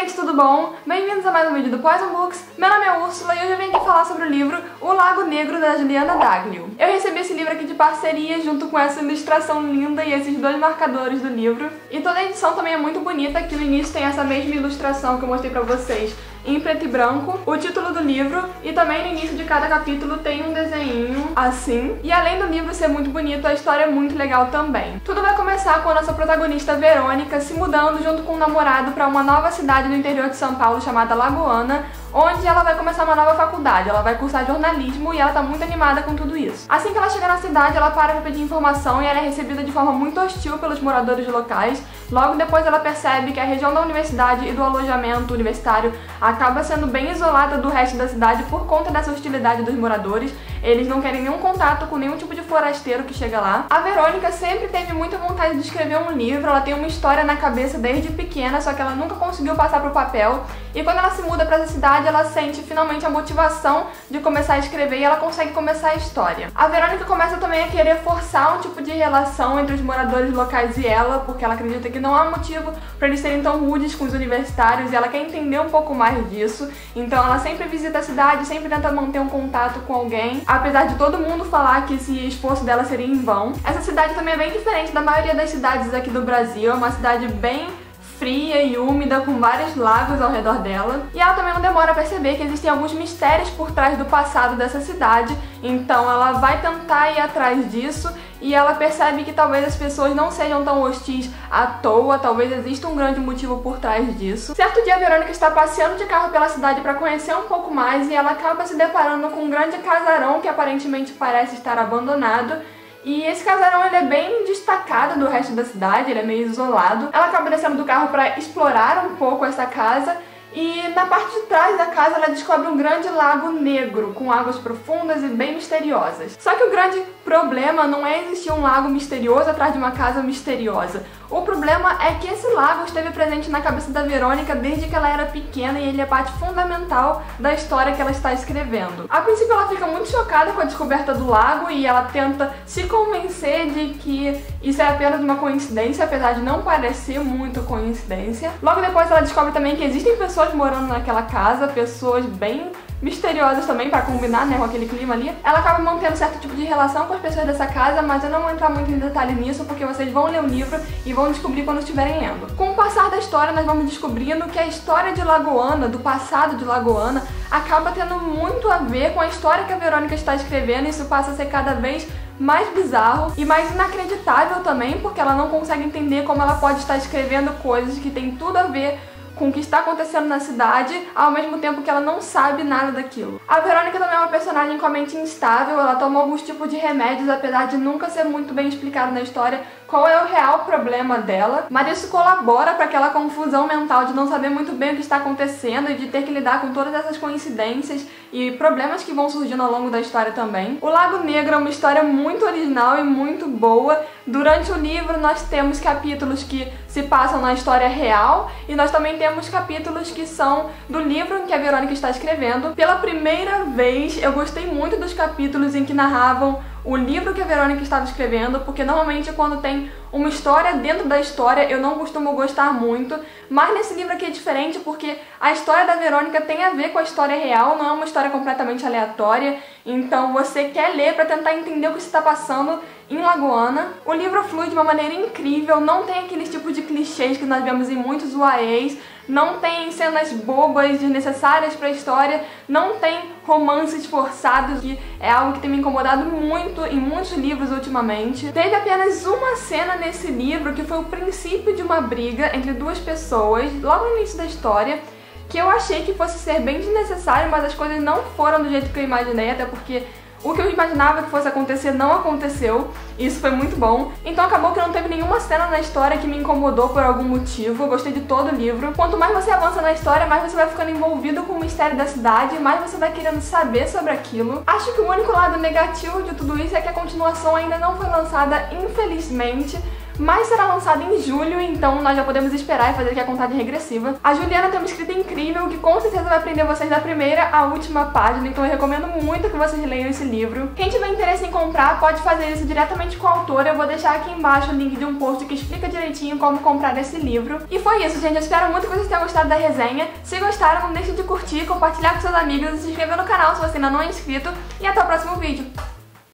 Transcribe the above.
gente, tudo bom? Bem-vindos a mais um vídeo do Poison Books. Meu nome é Úrsula e hoje eu vim aqui falar sobre o livro O Lago Negro, da Juliana Daglio. Eu recebi esse livro aqui de parceria junto com essa ilustração linda e esses dois marcadores do livro. E toda a edição também é muito bonita, aqui no início tem essa mesma ilustração que eu mostrei pra vocês em preto e branco, o título do livro, e também no início de cada capítulo tem um desenho assim. E além do livro ser muito bonito, a história é muito legal também. Tudo vai começar com a nossa protagonista Verônica se mudando junto com o namorado para uma nova cidade no interior de São Paulo chamada Lagoana, onde ela vai começar uma nova faculdade. Ela vai cursar jornalismo e ela tá muito animada com tudo isso. Assim que ela chega na cidade, ela para pra pedir informação e ela é recebida de forma muito hostil pelos moradores locais. Logo depois ela percebe que a região da universidade e do alojamento universitário acaba sendo bem isolada do resto da cidade por conta dessa hostilidade dos moradores. Eles não querem nenhum contato com nenhum tipo de forasteiro que chega lá. A Verônica sempre teve muita vontade de escrever um livro, ela tem uma história na cabeça desde pequena, só que ela nunca conseguiu passar pro papel. E quando ela se muda pra essa cidade, ela sente finalmente a motivação de começar a escrever e ela consegue começar a história. A Verônica começa também a querer forçar um tipo de relação entre os moradores locais e ela, porque ela acredita que não há motivo para eles serem tão rudes com os universitários e ela quer entender um pouco mais disso. Então ela sempre visita a cidade, sempre tenta manter um contato com alguém, apesar de todo mundo falar que esse esforço dela seria em vão. Essa cidade também é bem diferente da maioria das cidades aqui do Brasil, é uma cidade bem fria e úmida, com vários lagos ao redor dela. E ela também não demora a perceber que existem alguns mistérios por trás do passado dessa cidade, então ela vai tentar ir atrás disso e ela percebe que talvez as pessoas não sejam tão hostis à toa, talvez exista um grande motivo por trás disso. Certo dia a Verônica está passeando de carro pela cidade para conhecer um pouco mais e ela acaba se deparando com um grande casarão que aparentemente parece estar abandonado. E esse casarão ele é bem destacado do resto da cidade, ele é meio isolado. Ela acaba descendo do carro para explorar um pouco essa casa e na parte de trás da casa ela descobre um grande lago negro com águas profundas e bem misteriosas. Só que o grande problema não é existir um lago misterioso atrás de uma casa misteriosa. O problema é que esse lago esteve presente na cabeça da Verônica desde que ela era pequena e ele é parte fundamental da história que ela está escrevendo. A princípio ela fica muito chocada com a descoberta do lago e ela tenta se convencer de que isso é apenas uma coincidência, apesar de não parecer muito coincidência. Logo depois ela descobre também que existem pessoas morando naquela casa, pessoas bem misteriosas também, pra combinar, né, com aquele clima ali. Ela acaba mantendo certo tipo de relação com as pessoas dessa casa, mas eu não vou entrar muito em detalhes nisso, porque vocês vão ler o livro e vão descobrir quando estiverem lendo. Com o passar da história, nós vamos descobrindo que a história de Lagoana, do passado de Lagoana, acaba tendo muito a ver com a história que a Verônica está escrevendo, e isso passa a ser cada vez mais bizarro e mais inacreditável também, porque ela não consegue entender como ela pode estar escrevendo coisas que tem tudo a ver com o que está acontecendo na cidade, ao mesmo tempo que ela não sabe nada daquilo. A Verônica também é uma personagem com a mente instável, ela toma alguns tipos de remédios, apesar de nunca ser muito bem explicado na história qual é o real problema dela, mas isso colabora para aquela confusão mental de não saber muito bem o que está acontecendo e de ter que lidar com todas essas coincidências e problemas que vão surgindo ao longo da história também. O Lago Negro é uma história muito original e muito boa. Durante o livro nós temos capítulos que se passam na história real e nós também temos capítulos que são do livro que a Verônica está escrevendo. Pela primeira vez eu gostei muito dos capítulos em que narravam o livro que a Verônica estava escrevendo, porque normalmente quando tem uma história dentro da história eu não costumo gostar muito, mas nesse livro aqui é diferente porque a história da Verônica tem a ver com a história real, não é uma história completamente aleatória, então você quer ler para tentar entender o que se está passando em Lagoana. O livro flui de uma maneira incrível, não tem aqueles tipos de clichês que nós vemos em muitos UAEs, não tem cenas bobas, desnecessárias para a história, não tem romances forçados, que é algo que tem me incomodado muito em muitos livros ultimamente. Teve apenas uma cena nesse livro que foi o princípio de uma briga entre duas pessoas, logo no início da história, que eu achei que fosse ser bem desnecessário, mas as coisas não foram do jeito que eu imaginei, até porque o que eu imaginava que fosse acontecer não aconteceu, e isso foi muito bom. Então acabou que não teve nenhuma cena na história que me incomodou por algum motivo. Eu gostei de todo o livro. Quanto mais você avança na história, mais você vai ficando envolvido com o mistério da cidade, mais você vai querendo saber sobre aquilo. Acho que o único lado negativo de tudo isso é que a continuação ainda não foi lançada, infelizmente, mas será lançado em julho, então nós já podemos esperar e fazer aqui a contagem regressiva. A Juliana tem uma escrita incrível que com certeza vai prender vocês da primeira à última página, então eu recomendo muito que vocês leiam esse livro. Quem tiver interesse em comprar pode fazer isso diretamente com a autora. Eu vou deixar aqui embaixo o link de um post que explica direitinho como comprar esse livro. E foi isso, gente. Eu espero muito que vocês tenham gostado da resenha. Se gostaram, não deixe de curtir, compartilhar com seus amigos e se inscrever no canal se você ainda não é inscrito. E até o próximo vídeo.